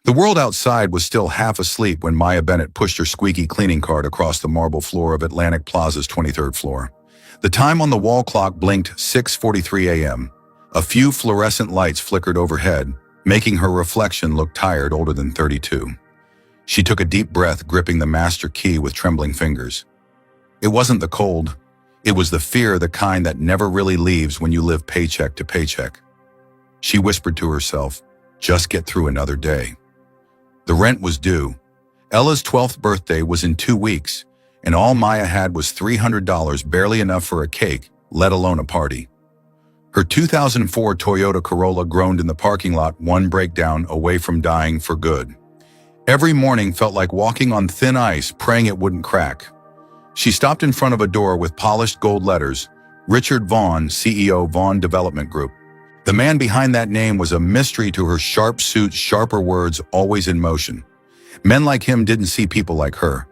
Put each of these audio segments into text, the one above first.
The world outside was still half asleep when Maya Bennett pushed her squeaky cleaning cart across the marble floor of Atlantic Plaza's 23rd floor. The time on the wall clock blinked 6:43 a.m. A few fluorescent lights flickered overhead, making her reflection look tired, older than 32. She took a deep breath, gripping the master key with trembling fingers. It wasn't the cold. It was the fear, the kind that never really leaves when you live paycheck to paycheck. She whispered to herself, just get through another day. The rent was due. Ella's 12th birthday was in 2 weeks, and all Maya had was $300, barely enough for a cake, let alone a party. Her 2004 Toyota Corolla groaned in the parking lot, one breakdown away from dying for good. Every morning felt like walking on thin ice, praying it wouldn't crack. She stopped in front of a door with polished gold letters, Richard Vaughn, CEO, Vaughn Development Group. The man behind that name was a mystery to her. Sharp suit, sharper words, always in motion. Men like him didn't see people like her.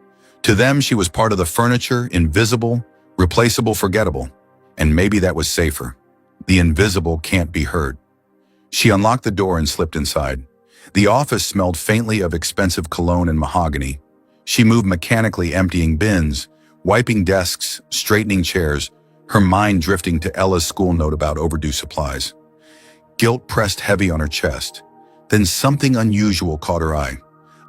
To them, she was part of the furniture, invisible, replaceable, forgettable. And maybe that was safer. The invisible can't be heard. She unlocked the door and slipped inside. The office smelled faintly of expensive cologne and mahogany. She moved mechanically, emptying bins, wiping desks, straightening chairs, her mind drifting to Ella's school note about overdue supplies. Guilt pressed heavy on her chest. Then something unusual caught her eye.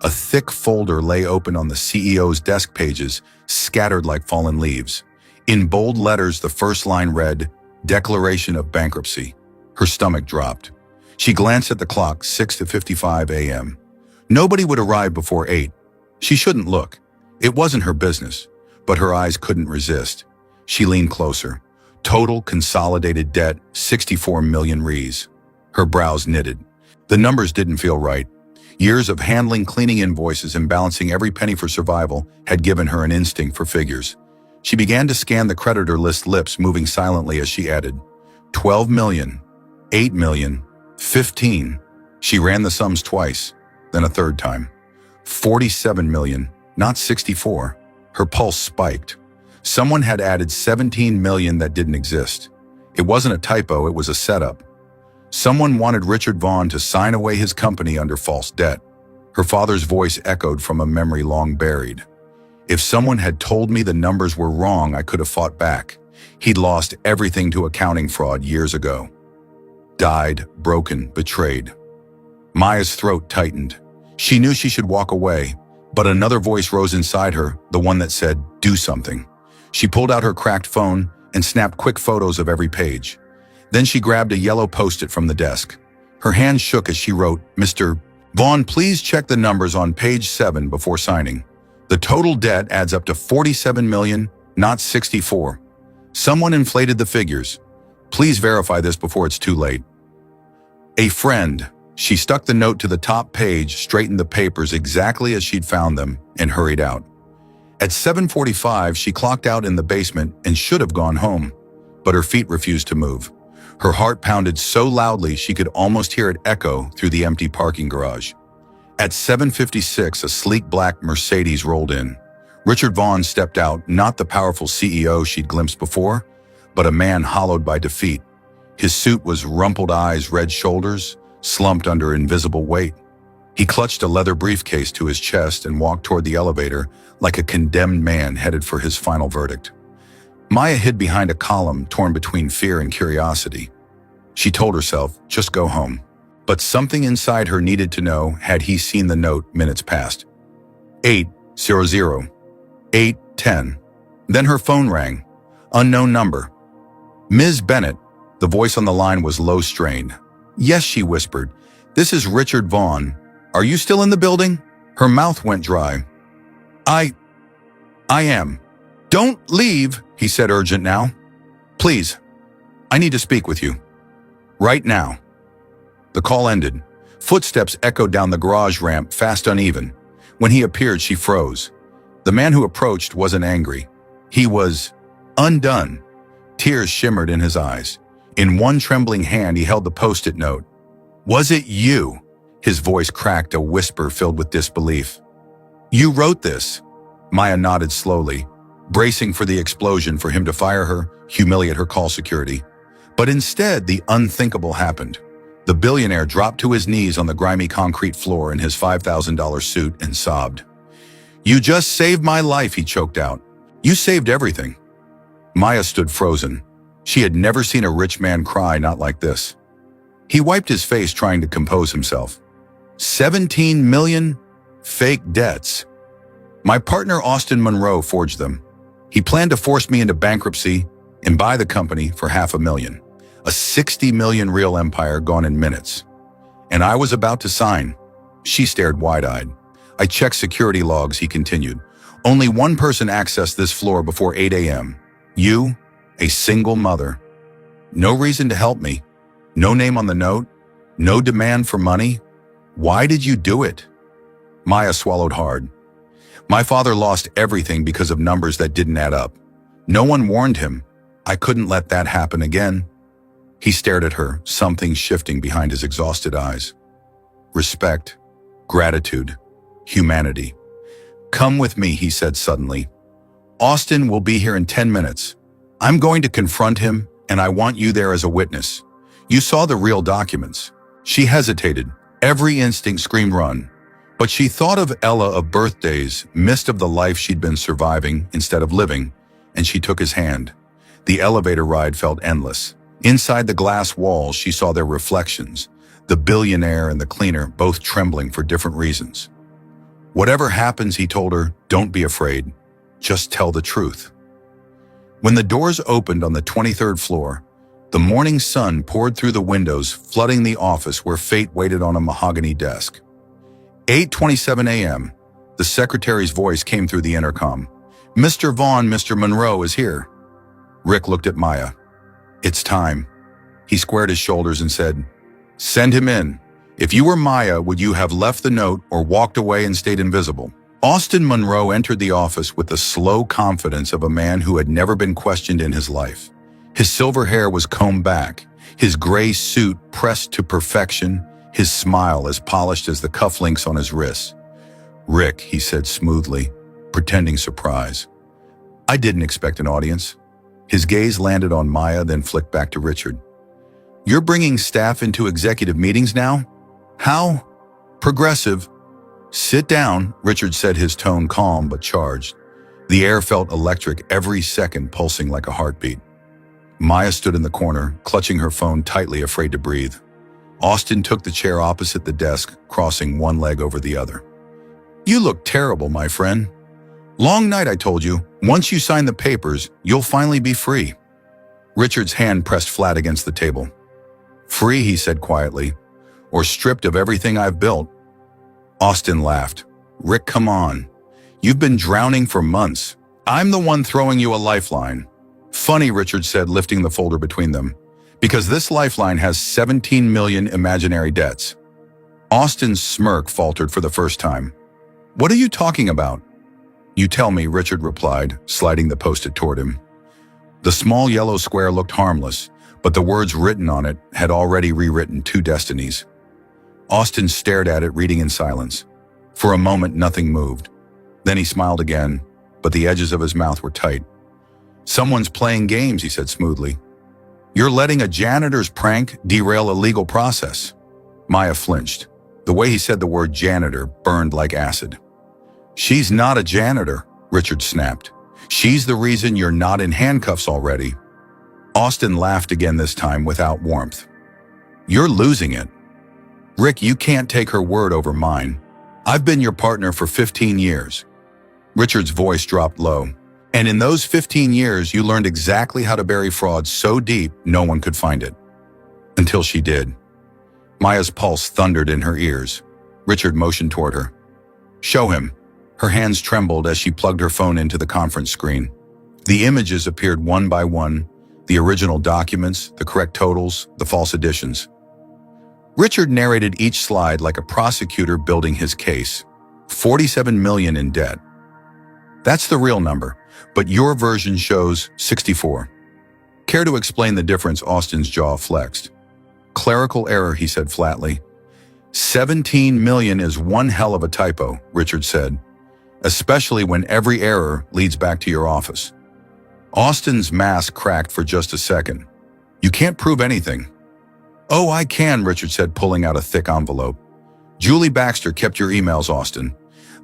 A thick folder lay open on the CEO's desk, pages scattered like fallen leaves. In bold letters, the first line read, Declaration of Bankruptcy. Her stomach dropped. She glanced at the clock, 6:55 a.m. Nobody would arrive before 8. She shouldn't look. It wasn't her business, but her eyes couldn't resist. She leaned closer. Total consolidated debt, 64 million Rs. Her brows knitted. The numbers didn't feel right. Years of handling, cleaning invoices, and balancing every penny for survival had given her an instinct for figures. She began to scan the creditor list, lips moving silently as she added, 12 million, 8 million, 15. She ran the sums twice, then a third time. 47 million, not 64. Her pulse spiked. Someone had added 17 million that didn't exist. It wasn't a typo, it was a setup. Someone wanted Richard Vaughn to sign away his company under false debt. Her father's voice echoed from a memory long buried. If someone had told me the numbers were wrong, I could have fought back. He'd lost everything to accounting fraud years ago. Died, broken, betrayed. Maya's throat tightened. She knew she should walk away, but another voice rose inside her, the one that said, do something. She pulled out her cracked phone and snapped quick photos of every page. Then she grabbed a yellow post-it from the desk. Her hand shook as she wrote, Mr. Vaughn, please check the numbers on page 7 before signing. The total debt adds up to 47 million, not 64. Someone inflated the figures. Please verify this before it's too late. A friend. She stuck the note to the top page, straightened the papers exactly as she'd found them, and hurried out. At 7:45, she clocked out in the basement and should have gone home, but her feet refused to move. Her heart pounded so loudly she could almost hear it echo through the empty parking garage. At 7:56, a sleek black Mercedes rolled in. Richard Vaughn stepped out, not the powerful CEO she'd glimpsed before, but a man hollowed by defeat. His suit was rumpled eyes, red shoulders, slumped under invisible weight. He clutched a leather briefcase to his chest and walked toward the elevator like a condemned man headed for his final verdict. Maya hid behind a column, torn between fear and curiosity. She told herself, just go home. But something inside her needed to know, had he seen the note minutes past. 8:00, 8:10. Then her phone rang. Unknown number. Ms. Bennett. The voice on the line was low, strained. Yes, she whispered. This is Richard Vaughn. Are you still in the building? Her mouth went dry. I am. Don't leave, he said, urgent now. Please, I need to speak with you. Right now. The call ended. Footsteps echoed down the garage ramp, fast, uneven. When he appeared, she froze. The man who approached wasn't angry. He was undone. Tears shimmered in his eyes. In one trembling hand, he held the post-it note. Was it you? His voice cracked, a whisper filled with disbelief. You wrote this? Maya nodded slowly, bracing for the explosion, for him to fire her, humiliate her call security. But instead, the unthinkable happened. The billionaire dropped to his knees on the grimy concrete floor in his $5,000 suit and sobbed. "You just saved my life," he choked out. "You saved everything." Maya stood frozen. She had never seen a rich man cry, not like this. He wiped his face, trying to compose himself. 17 million? Fake debts. My partner Austin Monroe forged them. He planned to force me into bankruptcy and buy the company for $500,000. A 60 million real empire gone in minutes. And I was about to sign. She stared wide-eyed. I checked security logs, he continued. Only one person accessed this floor before 8 a.m. You, a single mother. No reason to help me. No name on the note. No demand for money. Why did you do it? Maya swallowed hard. My father lost everything because of numbers that didn't add up. No one warned him. I couldn't let that happen again. He stared at her, something shifting behind his exhausted eyes. Respect, gratitude, humanity. Come with me, he said suddenly. Austin will be here in 10 minutes. I'm going to confront him, and I want you there as a witness. You saw the real documents. She hesitated. Every instinct screamed run. But she thought of Ella, of birthdays, missed of the life she'd been surviving instead of living, and she took his hand. The elevator ride felt endless. Inside the glass walls, she saw their reflections, the billionaire and the cleaner, both trembling for different reasons. Whatever happens, he told her, don't be afraid. Just tell the truth. When the doors opened on the 23rd floor, the morning sun poured through the windows, flooding the office where fate waited on a mahogany desk. 8:27 a.m., the secretary's voice came through the intercom. Mr. Vaughn, Mr. Monroe is here. Rick looked at Maya. It's time. He squared his shoulders and said, send him in. If you were Maya, would you have left the note or walked away and stayed invisible? Austin Monroe entered the office with the slow confidence of a man who had never been questioned in his life. His silver hair was combed back, his gray suit pressed to perfection, his smile as polished as the cufflinks on his wrists. Rick, he said smoothly, pretending surprise. I didn't expect an audience. His gaze landed on Maya, then flicked back to Richard. You're bringing staff into executive meetings now? How? Progressive. Sit down, Richard said, his tone calm but charged. The air felt electric, every second pulsing like a heartbeat. Maya stood in the corner, clutching her phone tightly, afraid to breathe. Austin took the chair opposite the desk, crossing one leg over the other. You look terrible, my friend. Long night, I told you. Once you sign the papers, you'll finally be free. Richard's hand pressed flat against the table. Free, he said quietly, or stripped of everything I've built. Austin laughed. Rick, come on. You've been drowning for months. I'm the one throwing you a lifeline. Funny, Richard said, lifting the folder between them, because this lifeline has 17 million imaginary debts. Austin's smirk faltered for the first time. What are you talking about? You tell me, Richard replied, sliding the post-it toward him. The small yellow square looked harmless, but the words written on it had already rewritten two destinies. Austin stared at it, reading in silence. For a moment, nothing moved. Then he smiled again, but the edges of his mouth were tight. Someone's playing games, he said smoothly. You're letting a janitor's prank derail a legal process. Maya flinched. The way he said the word janitor burned like acid. She's not a janitor, Richard snapped. She's the reason you're not in handcuffs already. Austin laughed again, this time without warmth. You're losing it. Rick, you can't take her word over mine. I've been your partner for 15 years. Richard's voice dropped low. And in those 15 years, you learned exactly how to bury fraud so deep no one could find it. Until she did. Maya's pulse thundered in her ears. Richard motioned toward her. Show him. Her hands trembled as she plugged her phone into the conference screen. The images appeared one by one, the original documents, the correct totals, the false additions. Richard narrated each slide like a prosecutor building his case. 47 million in debt. That's the real number, but your version shows 64. Care to explain the difference? Austin's jaw flexed. Clerical error, he said flatly. 17 million is one hell of a typo, Richard said, especially when every error leads back to your office. Austin's mask cracked for just a second. You can't prove anything. "Oh, I can," Richard said, pulling out a thick envelope. "Julie Baxter kept your emails, Austin.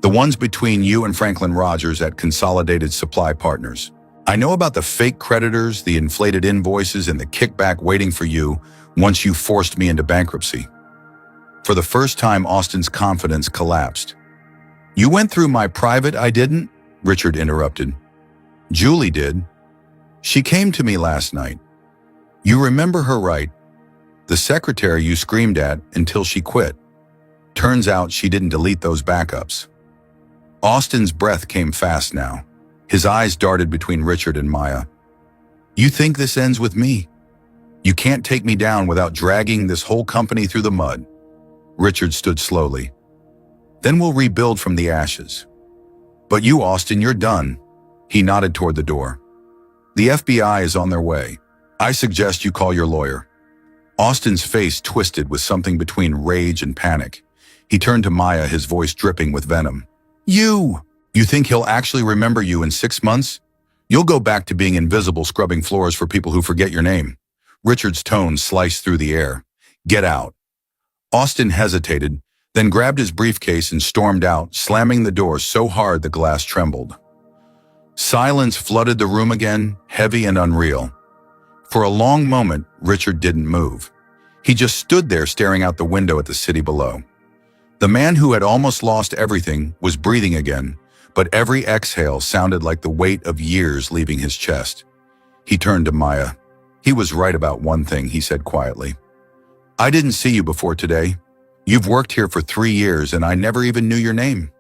The ones between you and Franklin Rogers at Consolidated Supply Partners. I know about the fake creditors, the inflated invoices, and the kickback waiting for you once you forced me into bankruptcy." For the first time, Austin's confidence collapsed. "You went through my private, I didn't?" Richard interrupted. "Julie did. She came to me last night. You remember her, right? The secretary you screamed at until she quit. Turns out she didn't delete those backups." Austin's breath came fast now. His eyes darted between Richard and Maya. "You think this ends with me? You can't take me down without dragging this whole company through the mud." Richard stood slowly. "Then we'll rebuild from the ashes." "But you, Austin, you're done." He nodded toward the door. "The FBI is on their way. I suggest you call your lawyer." Austin's face twisted with something between rage and panic. He turned to Maya, his voice dripping with venom. You think he'll actually remember you in 6 months? You'll go back to being invisible, scrubbing floors for people who forget your name." Richard's tone sliced through the air. "Get out." Austin hesitated, then grabbed his briefcase and stormed out, slamming the door so hard the glass trembled. Silence flooded the room again, heavy and unreal. For a long moment, Richard didn't move. He just stood there staring out the window at the city below. The man who had almost lost everything was breathing again, but every exhale sounded like the weight of years leaving his chest. He turned to Maya. "He was right about one thing," he said quietly. "I didn't see you before today. You've worked here for 3 years and I never even knew your name."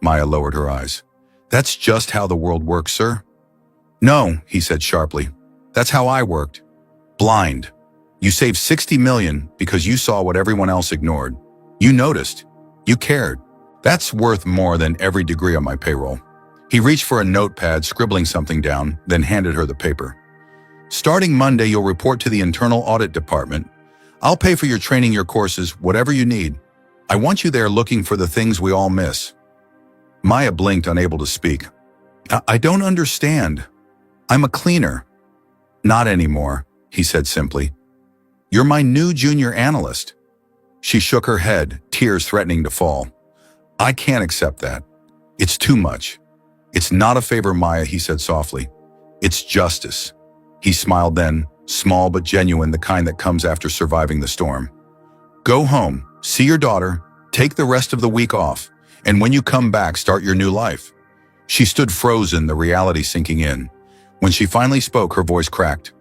Maya lowered her eyes. "That's just how the world works, sir." "No," he said sharply. "That's how I worked. Blind. You saved 60 million because you saw what everyone else ignored. You noticed. You cared. That's worth more than every degree on my payroll." He reached for a notepad, scribbling something down, then handed her the paper. "Starting Monday, you'll report to the internal audit department. I'll pay for your training, your courses, whatever you need. I want you there looking for the things we all miss." Maya blinked, unable to speak. I don't understand. I'm a cleaner." "Not anymore," he said simply. "You're my new junior analyst." She shook her head, tears threatening to fall. "I can't accept that. It's too much." "It's not a favor, Maya," he said softly. "It's justice." He smiled then, small but genuine, the kind that comes after surviving the storm. "Go home, see your daughter, take the rest of the week off, and when you come back, start your new life." She stood frozen, the reality sinking in. When she finally spoke, her voice cracked.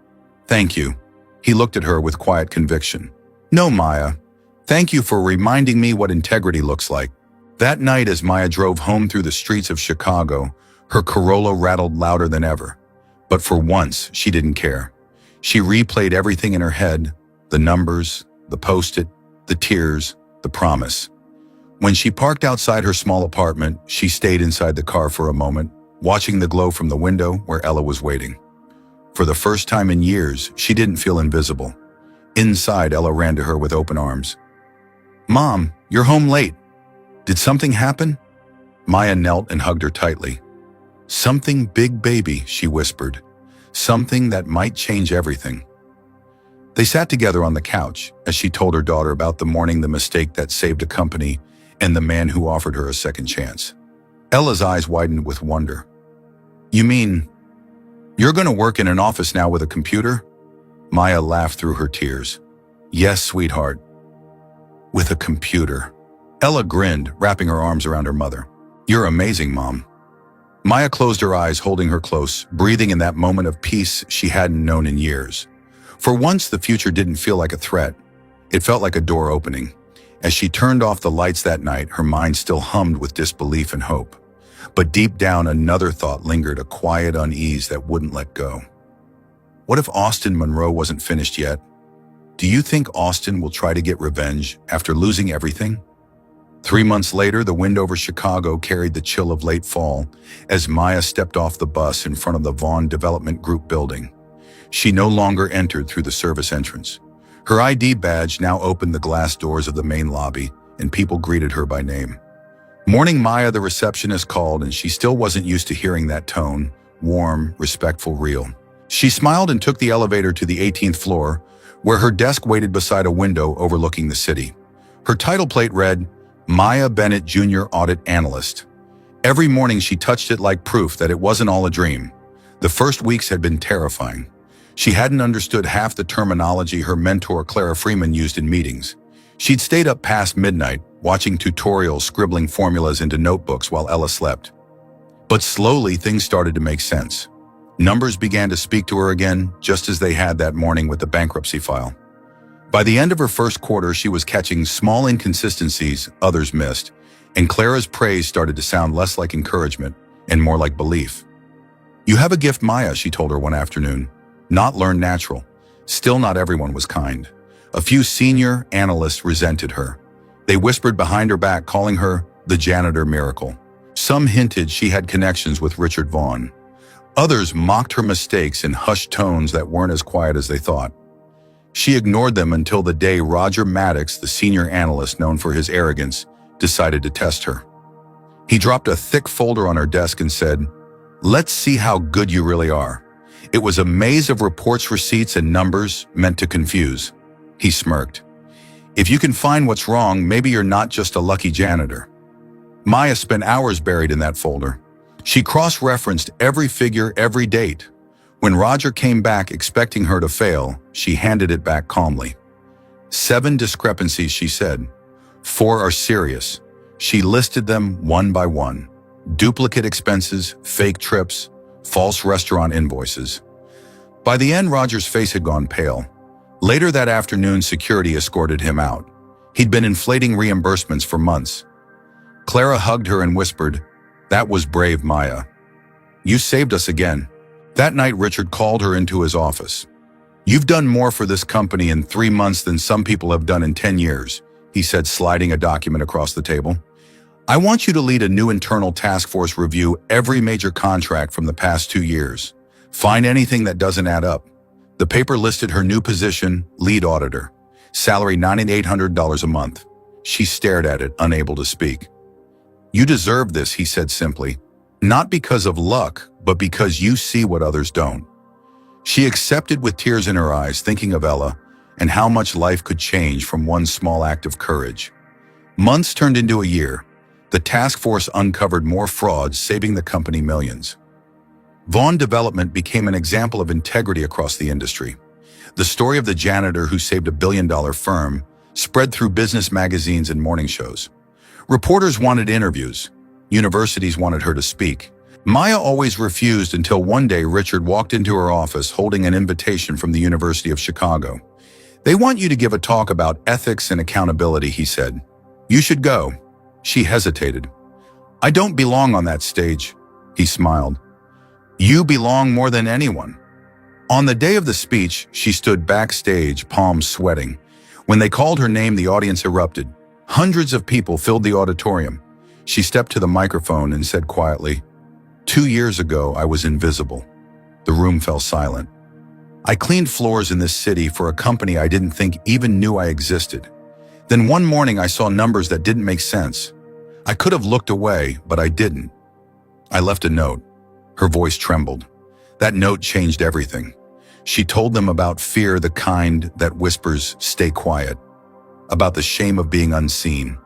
"Thank you." He looked at her with quiet conviction. "No, Maya. Thank you for reminding me what integrity looks like." That night, as Maya drove home through the streets of Chicago, her Corolla rattled louder than ever. But for once, she didn't care. She replayed everything in her head, the numbers, the post-it, the tears, the promise. When she parked outside her small apartment, she stayed inside the car for a moment, watching the glow from the window where Ella was waiting. For the first time in years, she didn't feel invisible. Inside, Ella ran to her with open arms. "Mom, you're home late. Did something happen?" Maya knelt and hugged her tightly. "Something big, baby," she whispered. "Something that might change everything." They sat together on the couch as she told her daughter about the morning, the mistake that saved a company, and the man who offered her a second chance. Ella's eyes widened with wonder. "You mean, you're going to work in an office now with a computer?" Maya laughed through her tears. "Yes, sweetheart. With a computer." Ella grinned, wrapping her arms around her mother. "You're amazing, Mom." Maya closed her eyes, holding her close, breathing in that moment of peace she hadn't known in years. For once, the future didn't feel like a threat. It felt like a door opening. As she turned off the lights that night, her mind still hummed with disbelief and hope. But deep down, another thought lingered, a quiet unease that wouldn't let go. What if Austin Monroe wasn't finished yet? Do you think Austin will try to get revenge after losing everything? 3 months later, the wind over Chicago carried the chill of late fall as Maya stepped off the bus in front of the Vaughn Development Group building. She no longer entered through the service entrance. Her ID badge now opened the glass doors of the main lobby, and people greeted her by name. "Morning, Maya," the receptionist called, and she still wasn't used to hearing that tone, warm, respectful, real. She smiled and took the elevator to the 18th floor, where her desk waited beside a window overlooking the city. Her title plate read, Maya Bennett Jr. Audit Analyst. Every morning she touched it like proof that it wasn't all a dream. The first weeks had been terrifying. She hadn't understood half the terminology her mentor Clara Freeman used in meetings. She'd stayed up past midnight, watching tutorials, scribbling formulas into notebooks while Ella slept. But slowly things started to make sense. Numbers began to speak to her again, just as they had that morning with the bankruptcy file. By the end of her first quarter, she was catching small inconsistencies others missed, and Clara's praise started to sound less like encouragement and more like belief. You have a gift, Maya, she told her one afternoon. Not learned natural. Still not everyone was kind. A few senior analysts resented her. They whispered behind her back, calling her the janitor miracle. Some hinted she had connections with Richard Vaughn. Others mocked her mistakes in hushed tones that weren't as quiet as they thought. She ignored them until the day Roger Maddox, the senior analyst known for his arrogance, decided to test her. He dropped a thick folder on her desk and said, "Let's see how good you really are." It was a maze of reports, receipts, and numbers meant to confuse. He smirked. "If you can find what's wrong, maybe you're not just a lucky janitor." Maya spent hours buried in that folder. She cross-referenced every figure, every date. When Roger came back expecting her to fail, she handed it back calmly. 7 discrepancies, she said. 4 are serious. She listed them one by one. Duplicate expenses, fake trips, false restaurant invoices. By the end, Roger's face had gone pale. Later that afternoon, security escorted him out. He'd been inflating reimbursements for months. Clara hugged her and whispered, "That was brave, Maya. You saved us again." That night, Richard called her into his office. "You've done more for this company in 3 months than some people have done in 10 years, he said, sliding a document across the table. "I want you to lead a new internal task force, review every major contract from the past 2 years. Find anything that doesn't add up." The paper listed her new position, lead auditor. Salary $9,800 a month. She stared at it, unable to speak. "You deserve this," he said simply. "Not because of luck, but because you see what others don't." She accepted with tears in her eyes, thinking of Ella and how much life could change from one small act of courage. Months turned into a year. The task force uncovered more frauds, saving the company millions. Vaughn Development became an example of integrity across the industry. The story of the janitor who saved a billion-dollar firm spread through business magazines and morning shows. Reporters wanted interviews. Universities wanted her to speak. Maya always refused until one day Richard walked into her office holding an invitation from the University of Chicago. "They want you to give a talk about ethics and accountability," he said. "You should go." She hesitated. "I don't belong on that stage," he smiled. "You belong more than anyone." On the day of the speech, she stood backstage, palms sweating. When they called her name, the audience erupted. Hundreds of people filled the auditorium. She stepped to the microphone and said quietly, "2 years ago, I was invisible." The room fell silent. "I cleaned floors in this city for a company I didn't think even knew I existed. Then one morning I saw numbers that didn't make sense. I could have looked away, but I didn't. I left a note." Her voice trembled. That note changed everything. She told them about fear, the kind that whispers, "Stay quiet." About the shame of being unseen.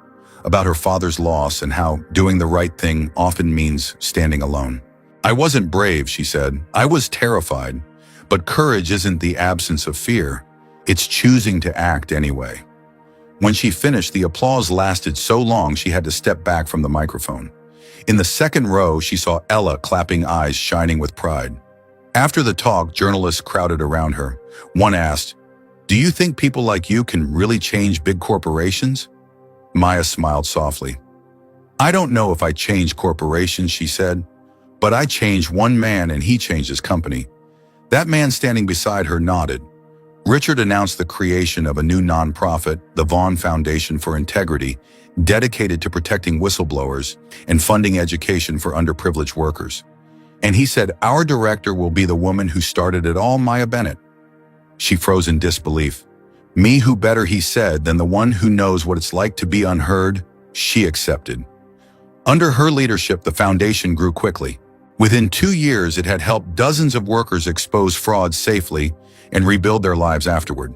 About her father's loss and how doing the right thing often means standing alone. "I wasn't brave," she said. "I was terrified. But courage isn't the absence of fear. It's choosing to act anyway." When she finished, the applause lasted so long she had to step back from the microphone. In the second row, she saw Ella clapping, eyes shining with pride. After the talk, journalists crowded around her. One asked, "Do you think people like you can really change big corporations?" Maya smiled softly. "I don't know if I change corporations," she said, "but I changed one man and he changed his company." That man standing beside her nodded. Richard announced the creation of a new nonprofit, the Vaughn Foundation for Integrity, dedicated to protecting whistleblowers and funding education for underprivileged workers. And he said, "Our director will be the woman who started it all, Maya Bennett." She froze in disbelief. "Me, who better," he said, "than the one who knows what it's like to be unheard?" She accepted. Under her leadership, the foundation grew quickly. Within 2 years, it had helped dozens of workers expose fraud safely and rebuild their lives afterward.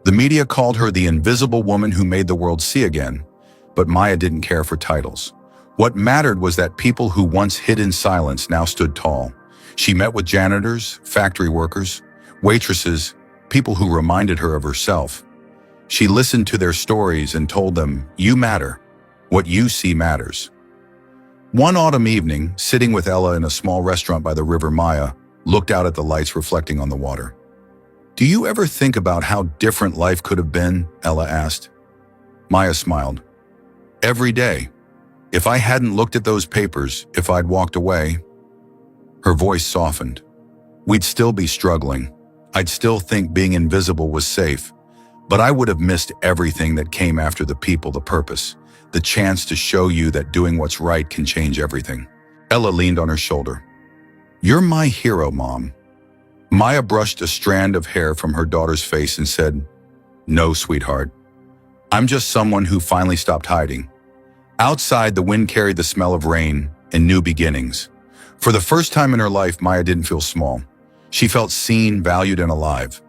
The media called her the invisible woman who made the world see again, but Maya didn't care for titles. What mattered was that people who once hid in silence now stood tall. She met with janitors, factory workers, waitresses, people who reminded her of herself. She listened to their stories and told them, "You matter. What you see matters." One autumn evening, sitting with Ella in a small restaurant by the river, Maya looked out at the lights reflecting on the water. "Do you ever think about how different life could have been?" Ella asked. Maya smiled. "Every day. If I hadn't looked at those papers, if I'd walked away." Her voice softened. "We'd still be struggling. I'd still think being invisible was safe. But I would have missed everything that came after: the people, the purpose, the chance to show you that doing what's right can change everything." Ella leaned on her shoulder. "You're my hero, Mom." Maya brushed a strand of hair from her daughter's face and said, "No, sweetheart. I'm just someone who finally stopped hiding." Outside, the wind carried the smell of rain and new beginnings. For the first time in her life, Maya didn't feel small. She felt seen, valued, and alive.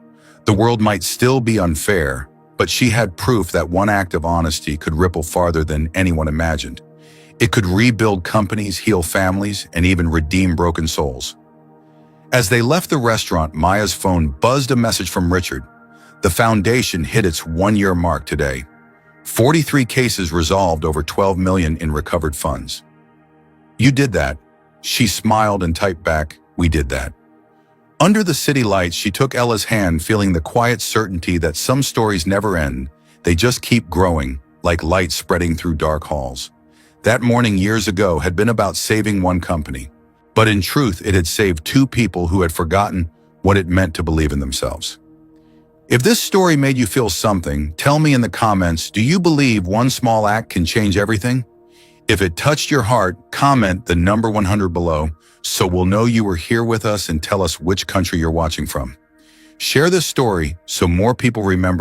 The world might still be unfair, but she had proof that one act of honesty could ripple farther than anyone imagined. It could rebuild companies, heal families, and even redeem broken souls. As they left the restaurant, Maya's phone buzzed a message from Richard. The foundation hit its one-year mark today. 43 cases resolved, over 12 million in recovered funds. "You did that." She smiled and typed back, "We did that." Under the city lights, she took Ella's hand, feeling the quiet certainty that some stories never end. They just keep growing, like light spreading through dark halls. That morning years ago had been about saving one company, but in truth, it had saved two people who had forgotten what it meant to believe in themselves. If this story made you feel something, tell me in the comments, do you believe one small act can change everything? If it touched your heart, comment the number 100 below so we'll know you were here with us, and tell us which country you're watching from. Share this story so more people remember